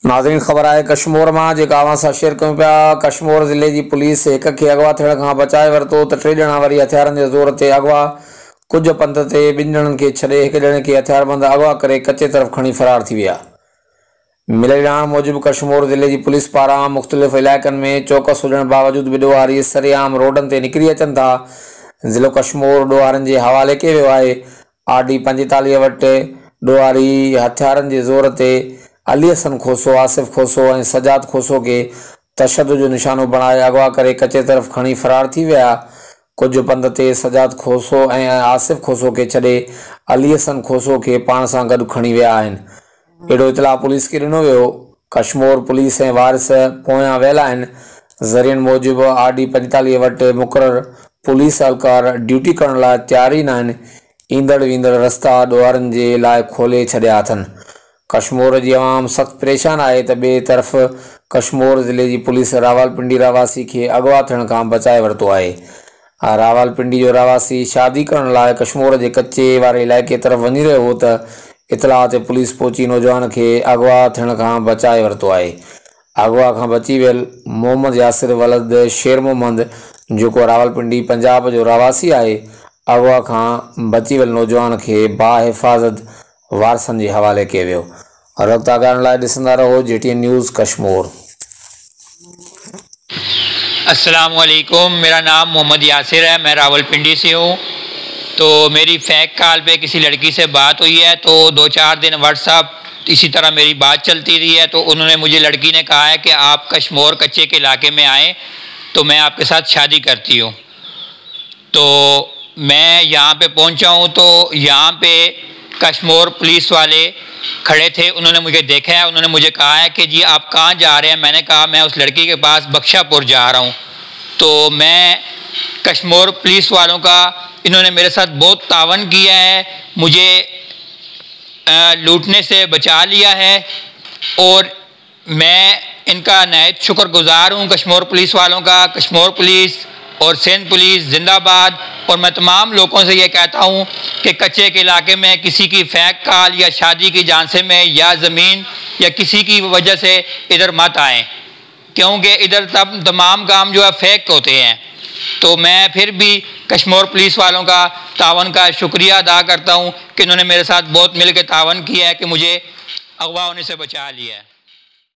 नाज़रीन ख़बर आहे कश्मीर में जेका अवां सां शेयर कयूं पिया। कश्मीर ज़िले की पुलिस एक खे अगवा थियण खां बचाए वरितो त टे ॼणा वरी हथियारनि के ज़ोर ते अगवा कुछ पंध ते ॿिनि ॼणनि खे छॾे हिक ॼणे खे हथियारबंद अगवा करे कच्चे तरफ़ खणी फरार थी विया। मिलियल ॼाण मूजिब कश्मीर ज़िले की पुलिस पारां मुख़्तलिफ़ इलाइक़नि में चौकस हुजण बावजूद बि ॾोहारी सरेआम रोडनि ते निकिरी अचनि था। ज़िलो कश्मीर ॾोहारनि के हवाले कयो वियो आहे। RD 45 वटि ॾोहारी हथियारनि के ज़ोर ते अली हसन खोसो, आसिफ खोसो और सजाद खोसो के तशद्दुद जो निशानो बनाए अगवा करे कच्चे तरफ़ खणी फरार थी विया। कुछ पंध ते सजाद खोसो और आसिफ खोसो के छॾे अली हसन खोसो के पाण सां गॾु खणी विया आहिनि। अहिड़ो इतला पुलिस के ॾिनो वियो। कश्मीर पुलिस ऐं वारिस पोयां वियल आहिनि। ज़रियनि मूजिब RD 45 वटि मुक़रर पुलिस एहलकार ड्यूटी करण लाइ तैयार ई न आहिनि। ईंदड़ वींदड़ रस्ता ॾोहारनि जे लाइ खोले छॾिया अथनि। कश्मीर की आवाम सख्त परेशान है तो बे तरफ कश्मीर ज़िले की पुलिस रावलपिंडी रहवासी के अगवा थियण खां बचाए वरितो है। रावलपिंडी जो रहवासी शादी करण लाइ कश्मीर के कच्चे वाले इलाइक़े तरफ वञी रहियो हो त इतला ते पुलिस पहुची नौजवान के अगवा थियण खां बचाए वरितो है। अगवा खां बची वियल मोहम्मद यासिर वलद शेर मोहम्मद जो रावलपिंडी पंजाब जो रहवासी है, अगवा खां बची वियल नौजवान के बाहिफ़ाज़त वारसनि के हवाले किया वियो। रब्ता करण लाइ ॾिसंदा रहो JTN न्यूज़ कश्मीर। अस्सलाम वालेकुम, मेरा नाम मोहम्मद यासिर है, मैं रावलपिंडी से हूँ। तो मेरी फेक कॉल पे किसी लड़की से बात हुई है, तो 2-4 दिन व्हाट्सएप इसी तरह मेरी बात चलती रही है। तो उन्होंने मुझे लड़की ने कहा है कि आप कश्मीर कच्चे के इलाके में आएँ तो मैं आपके साथ शादी करती हूँ। तो मैं यहाँ पे पहुँचा हूँ तो यहाँ पे कश्मीर पुलिस वाले खड़े थे। उन्होंने मुझे देखा है, उन्होंने मुझे कहा है कि जी आप कहाँ जा रहे हैं। मैंने कहा मैं उस लड़की के पास बख्शापुर जा रहा हूँ। तो मैं कश्मीर पुलिस वालों का इन्होंने मेरे साथ बहुत तावन किया है, मुझे लूटने से बचा लिया है और मैं इनका नहायत शुक्रगुजार हूँ कश्मीर पुलिस वालों का। कश्मीर पुलिस और सिंध पुलिस जिंदाबाद। और मैं तमाम लोगों से ये कहता हूँ कि कच्चे के इलाके में किसी की फेक कॉल या शादी की झांसे में या ज़मीन या किसी की वजह से इधर मत आएँ, क्योंकि इधर तब तमाम काम जो है फेक होते हैं। तो मैं फिर भी कश्मीर पुलिस वालों का तावन का शुक्रिया अदा करता हूँ कि इन्होंने मेरे साथ बहुत मिल के तावन किया है कि मुझे अगवा होने से बचा लिया है।